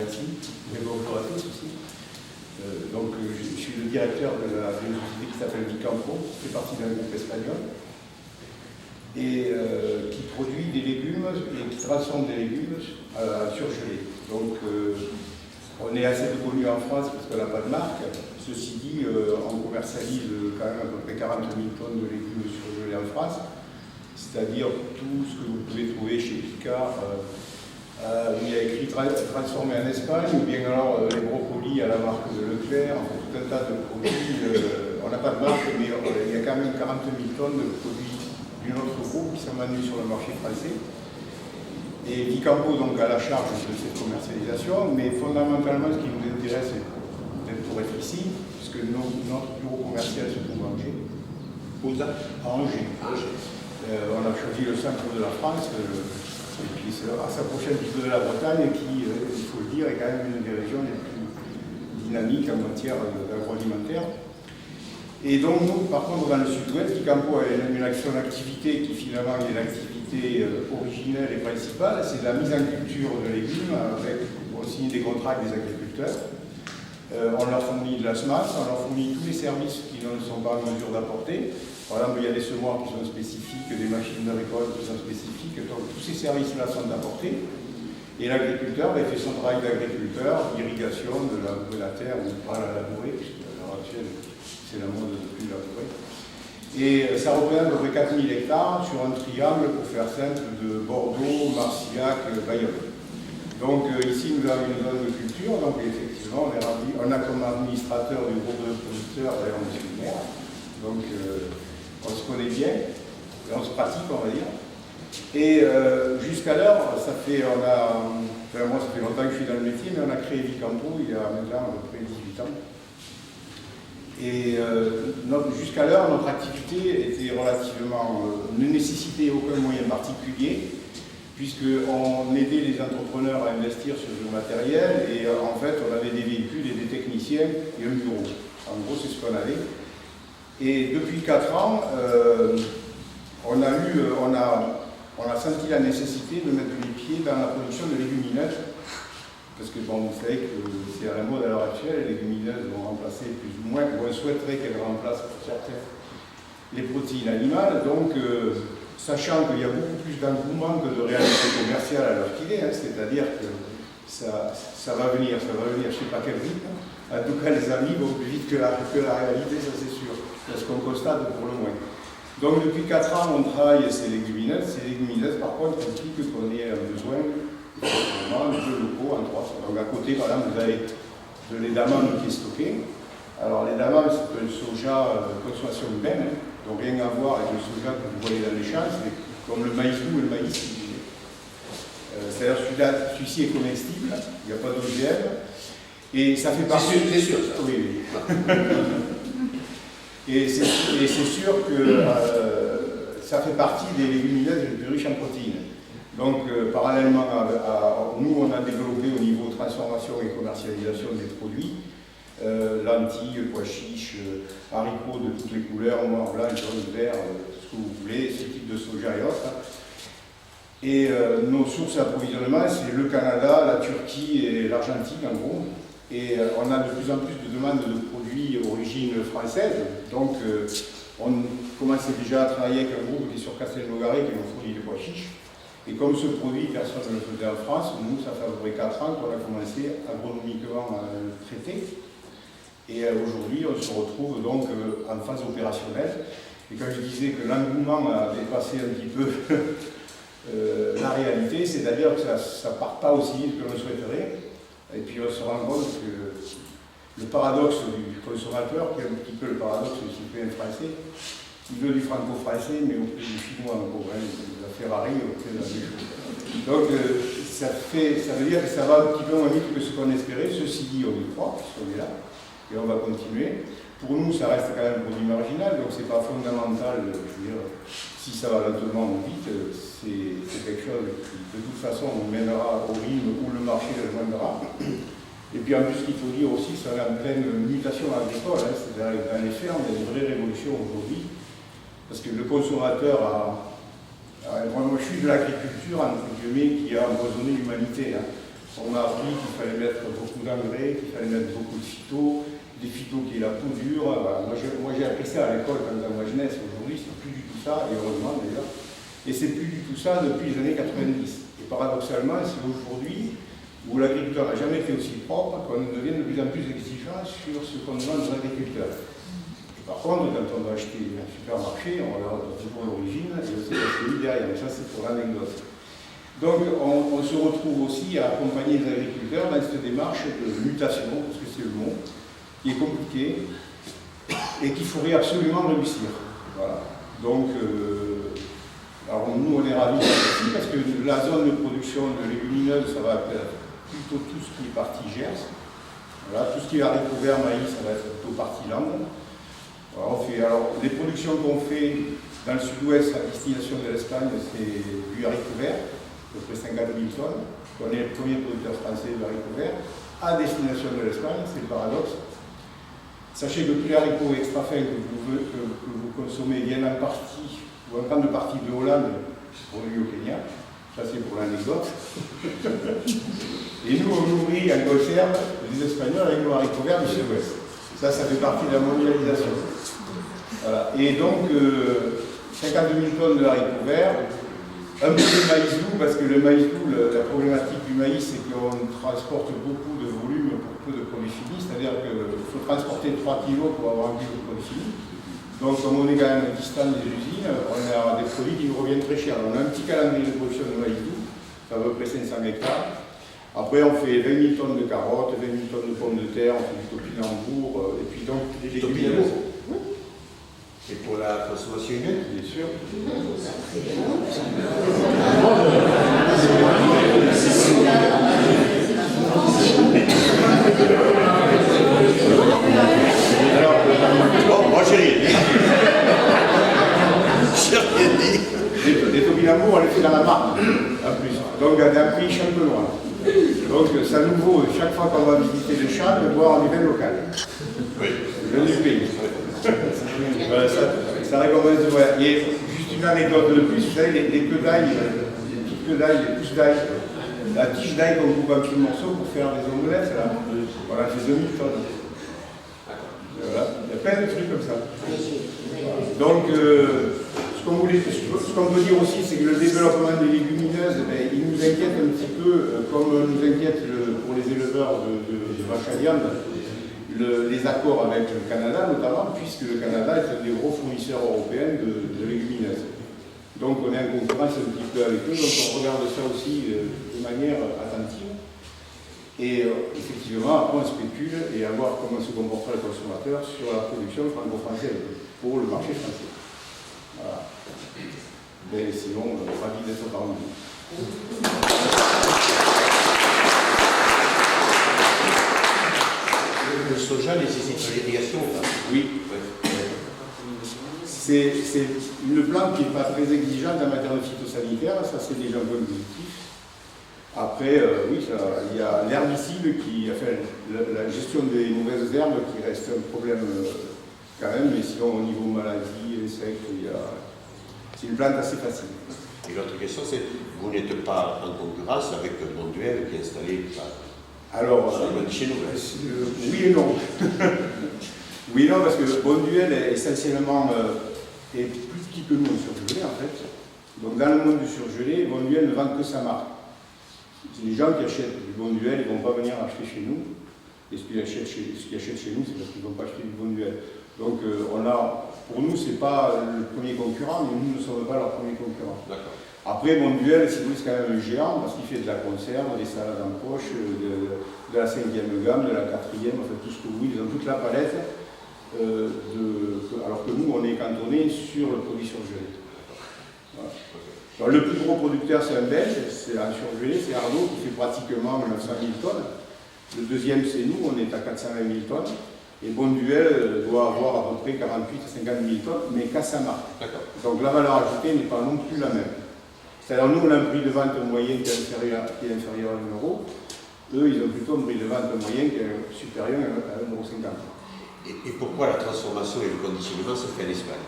Merci, et bonjour à tous aussi. Je suis le directeur d'une société qui s'appelle Vicampo, qui fait partie d'un groupe espagnol, et qui produit des légumes et qui transforme des légumes surgelés. On est assez peu connu en France parce qu'on n'a pas de marque. Ceci dit, on commercialise quand même à peu près 40 000 tonnes de légumes surgelés en France, c'est-à-dire tout ce que vous pouvez trouver chez Picard. Il y a écrit transformé en Espagne, ou bien alors les brocolis à la marque de Leclerc, enfin, tout un tas de produits. On n'a pas de marque, mais il y a quand même 40 000 tonnes de produits d'un autre groupe qui sont vendus sur le marché français. Et Vicampo donc à la charge de cette commercialisation, mais fondamentalement ce qui nous intéresse c'est peut-être pour être ici, puisque notre bureau commercial se trouve à Angers. Où ça? À Angers. On a choisi le centre de la France. Et puis à s'approcher un petit peu de la Bretagne qui, il faut le dire, est quand même une des régions les plus dynamiques en matière d'agroalimentaire. Et donc nous, par contre, dans le sud-ouest, Vicampo a une activité qui finalement est l'activité originelle et principale, c'est la mise en culture de légumes, avec on signe des contrats avec des agriculteurs. On leur fournit de la semence, on leur fournit tous les services qu'ils ne sont pas en mesure d'apporter. Par exemple, il y a des semoirs qui sont spécifiques, des machines de récolte qui sont spécifiques, donc tous ces services-là sont apportés. Et l'agriculteur fait son travail d'agriculteur, d'irrigation, de labourer la terre, ou pas la labourer, puisque à l'heure actuelle, c'est la mode de plus labourer. Et ça représente à peu près 4000 hectares sur un triangle, pour faire simple, de Bordeaux, Marcillac, Bayonne. Donc ici, nous avons une zone de culture, donc effectivement, on a comme administrateur du groupe de producteurs, on est le maire. Donc on se connaît bien, et on se pratique, on va dire. Et jusqu'à l'heure, moi ça fait longtemps que je suis dans le métier, mais on a créé Vicampo il y a maintenant à peu près 18 ans. Et jusqu'à l'heure, notre activité était relativement, ne nécessitait aucun moyen particulier, puisqu'on aidait les entrepreneurs à investir sur du matériel, et en fait, on avait des véhicules et des techniciens et un bureau. En gros, c'est ce qu'on avait. Et depuis 4 ans, on a senti la nécessité de mettre les pieds dans la production de légumineuses, parce que bon, vous savez que c'est à la mode à l'heure actuelle, les légumineuses vont remplacer plus ou moins, ou on souhaiterait qu'elles remplacent pour certains les protéines animales. Donc, sachant qu'il y a beaucoup plus d'engouement que de réalité commerciale à l'heure qu'il est, c'est-à-dire que ça va venir, je ne sais pas quel rythme. En tout cas, les amis vont plus vite que la réalité, ça c'est sûr. C'est ce qu'on constate pour le moins. Donc depuis 4 ans, on travaille ces légumineuses. Ces légumineuses, par contre, impliquent qu'on ait besoin de locaux en 3. Donc à côté, par exemple, vous avez de lait d'amande qui est stocké. Alors lait d'amande, c'est un soja de consommation humaine, donc rien à voir avec le soja que vous voyez dans les champs, c'est comme le maïs doux et le maïs. C'est-à-dire celui-ci est comestible, il n'y a pas d'OGM. Et ça fait partie. C'est sûr, ça. Oui. Et c'est sûr que ça fait partie des légumineuses les plus riches en protéines. Donc, parallèlement nous, on a développé au niveau transformation et commercialisation des produits, lentilles, pois chiches, haricots de toutes les couleurs, noir, blanc, jaune, vert, ce que vous voulez, ce type de soja et autres. Et nos sources d'approvisionnement, c'est le Canada, la Turquie et l'Argentine en gros. Et on a de plus en plus de demandes de produits d'origine française. Donc on commençait déjà à travailler avec un groupe qui est sur Castelnaudary qui nous fournit des pois chiches. Et comme ce produit, personne ne le faisait en France, nous, ça fait à peu près 4 ans qu'on a commencé agronomiquement à le traiter. Et aujourd'hui, on se retrouve donc en phase opérationnelle. Et quand je disais que l'engouement a dépassé un petit peu la réalité, c'est-à-dire que ça ne part pas aussi vite que l'on souhaiterait. Et puis on se rend compte que le paradoxe du consommateur, qui est un petit peu le paradoxe du citoyen français, il veut du franco-français, mais au prix du chinois, en gros, de la Ferrari au prix de la Peugeot. Donc ça veut dire que ça va un petit peu moins vite que ce qu'on espérait. Ceci dit, on y croit, puisqu'on est là, et on va continuer. Pour nous, ça reste quand même un produit marginal, donc c'est pas fondamental. Je veux dire, si ça va lentement ou vite, c'est quelque chose qui, de toute façon, nous mènera au rythme où le marché le demandera. Et puis en plus, ce qu'il faut dire aussi, c'est en pleine mutation agricole. C'est-à-dire, dans les fermes, il y a une vraie révolution aujourd'hui, parce que le consommateur moi, je suis de l'agriculture, entre guillemets, qui a empoisonné l'humanité. On m'a appris qu'il fallait mettre beaucoup d'engrais, qu'il fallait mettre beaucoup de phytos, des phytos qui est la peau dure. Voilà. Moi j'ai appris ça à l'école quand dans ma jeunesse. Aujourd'hui, c'est plus du tout ça, et heureusement d'ailleurs. Et c'est plus du tout ça depuis les années 90. Et paradoxalement, c'est aujourd'hui où l'agriculteur n'a jamais été aussi propre qu'on devient de plus en plus exigeant sur ce qu'on demande aux agriculteurs. Et par contre, quand on va acheter un supermarché, on regarde toujours l'origine et on sait ce qu'il y a derrière. Mais ça, c'est pour l'anecdote. Donc, on se retrouve aussi à accompagner les agriculteurs dans cette démarche de mutation, parce que c'est le mot, qui est compliqué et qu'il faudrait absolument réussir. Voilà. Donc, alors nous, on est ravis ici parce que la zone de production de légumineuses, ça va être plutôt tout ce qui est partie Gers. Voilà, tout ce qui est haricot vert, maïs, ça va être plutôt partie Landes. Voilà, alors, les productions qu'on fait dans le sud-ouest à destination de l'Espagne, c'est du haricot vert, à peu près 50 000 tonnes. On est le premier producteur français de haricot vert à destination de l'Espagne, c'est le paradoxe. Sachez que tous les haricots extra fins que vous consommez viennent en partie, ou en grande partie de Hollande, produits au Kenya. Ça, c'est pour l'anecdote. Et nous, on nourrit en conserve les Espagnols avec nos haricots verts du sud-ouest. Ça fait partie de la mondialisation. Voilà. Et donc, 50 000 tonnes de haricots verts, un peu de maïs doux, parce que le maïs doux, la problématique du maïs, c'est qu'on transporte beaucoup de volume pour peu de produits finis, c'est-à-dire qu'il faut transporter 3 kg pour avoir 1 kg de produits finis. Donc, comme on est quand même distant des usines, on a des produits qui nous reviennent très chers. On a un petit calendrier de production de maïs doux, ça à peu près 500 hectares. Après, on fait 20 000 tonnes de carottes, 20 000 tonnes de pommes de terre, on fait du topinambour, et puis donc des légumineuses. Et pour la consommation humaine, bien sûr. Alors, bon, moi j'ai rien dit. J'ai rien dit. Les topinambours, on les fait dans la marque, en plus. Donc, à un prix champenois. Donc, ça nous vaut, chaque fois qu'on va visiter le champ, de boire du vin local. Oui. Le vin du pays. Voilà, ça récompense de voyage. Et juste une anecdote de plus, vous savez, les queues d'ail, les petites queues d'ail, les pousses d'ail, la tige d'ail qu'on coupe en petits morceaux pour faire des omelettes, là, on en fait 2000 tonnes. Voilà. Il y a plein de trucs comme ça. Donc, ce qu'on peut dire aussi, c'est que le développement des légumineuses, il nous inquiète un petit peu, comme nous inquiète pour les éleveurs de vaches à viande, les accords avec le Canada notamment, puisque le Canada est un des gros fournisseurs européens de légumineuses. Donc on est en concurrence un petit peu avec eux, donc on regarde ça aussi de manière attentive. Et effectivement, après on spécule et à voir comment se comportera le consommateur sur la production franco-française pour le marché français. Voilà. Mais sinon, ravi d'être parmi nous. Le soja nécessite de l'irrigation ou pas? Oui. Ouais. C'est une plante qui n'est pas très exigeante en matière de phytosanitaire, ça c'est déjà un point positif. Après, oui, il y a l'herbicide qui a fait la gestion des mauvaises herbes qui reste un problème quand même, mais sinon au niveau maladie, insectes, c'est une plante assez facile. Et l'autre question c'est, vous n'êtes pas en concurrence avec Bonduelle qui est installé alors, chez nous. oui et non. Oui et non, parce que Bonduelle est essentiellement est plus petit que nous en surgelé en fait. Donc dans le monde du surgelé, Bonduelle ne vend que sa marque. Les gens qui achètent du Bonduelle, ils ne vont pas venir acheter chez nous. Et ce qu'ils achètent chez nous, c'est parce qu'ils ne vont pas acheter du Bonduelle. Donc pour nous, ce n'est pas le premier concurrent, mais nous ne sommes pas leur premier concurrent. Après, Bonduelle, c'est quand même un géant, parce qu'il fait de la conserve, des salades en poche, de la 5e gamme, de la 4e, enfin tout ce que vous voulez, ils ont toute la palette. Alors que nous, on est cantonné sur le produit surgelé. Voilà. Alors, le plus gros producteur, c'est un Belge, c'est un surgelé, c'est Arnaud, qui fait pratiquement 900 000 tonnes. Le deuxième, c'est nous, on est à 420 000 tonnes. Et Bonduelle doit avoir à peu près 48 à 50 000 tonnes, mais qu'à sa marque. Donc la valeur ajoutée n'est pas non plus la même. C'est-à-dire, nous, on a un prix de vente moyen qui est inférieur à 1 euro. Eux, ils ont plutôt un prix de vente moyen qui est supérieur à 1,50 €. Et pourquoi la transformation et le conditionnement se fait en Espagne?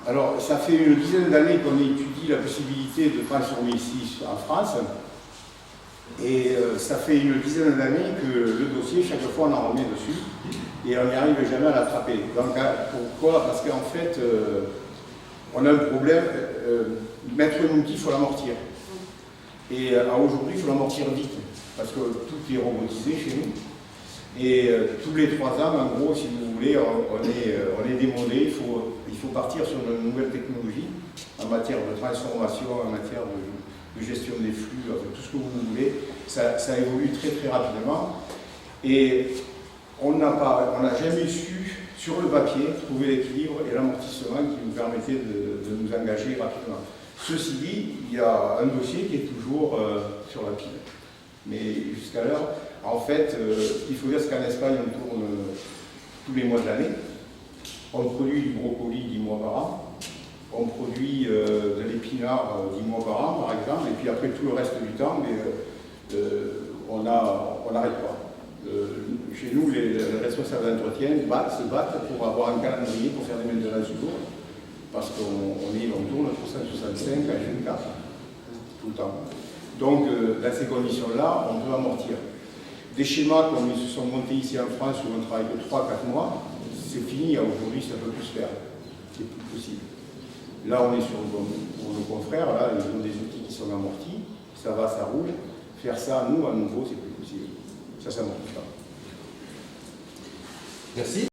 Alors, ça fait une dizaine d'années qu'on étudie la possibilité de transformer ici en France. Et ça fait une dizaine d'années que le dossier, chaque fois on en remet dessus et on n'y arrive jamais à l'attraper. Donc pourquoi? Parce qu'en fait, on a un problème, mettre un outil, il faut l'amortir. Et aujourd'hui, il faut l'amortir vite, parce que tout est robotisé chez nous. Et tous les 3 ans, en gros, si vous voulez, on est démodé, il faut partir sur de nouvelles technologies en matière de transformation, en matière de gestion des flux, enfin, tout ce que vous voulez. Ça évolue très très rapidement. Et on n'a jamais su, sur le papier, trouver l'équilibre et l'amortissement qui nous permettait de nous engager rapidement. Ceci dit, il y a un dossier qui est toujours sur la pile. Mais jusqu'à l'heure, en fait, il faut dire qu'en Espagne, on tourne tous les mois de l'année. On produit du brocoli 10 mois par an. On produit de l'épinard 10 mois par an, par exemple. Et puis après, tout le reste du temps, mais, on n'arrête pas. Chez nous, les responsables d'entretien se battent pour avoir un calendrier pour faire des maintenances du jour. Parce qu'on tourne 365 à 24, tout le temps. Donc, dans ces conditions-là, on peut amortir. Des schémas comme ils se sont montés ici en France où on travaille que 3-4 mois, c'est fini, aujourd'hui ça ne peut plus se faire. C'est plus possible. Là, on est pour nos confrères, là, ils ont des outils qui sont amortis, ça va, ça roule. Faire ça, nous, à nouveau, c'est plus possible. Ça s'amortit pas. Merci.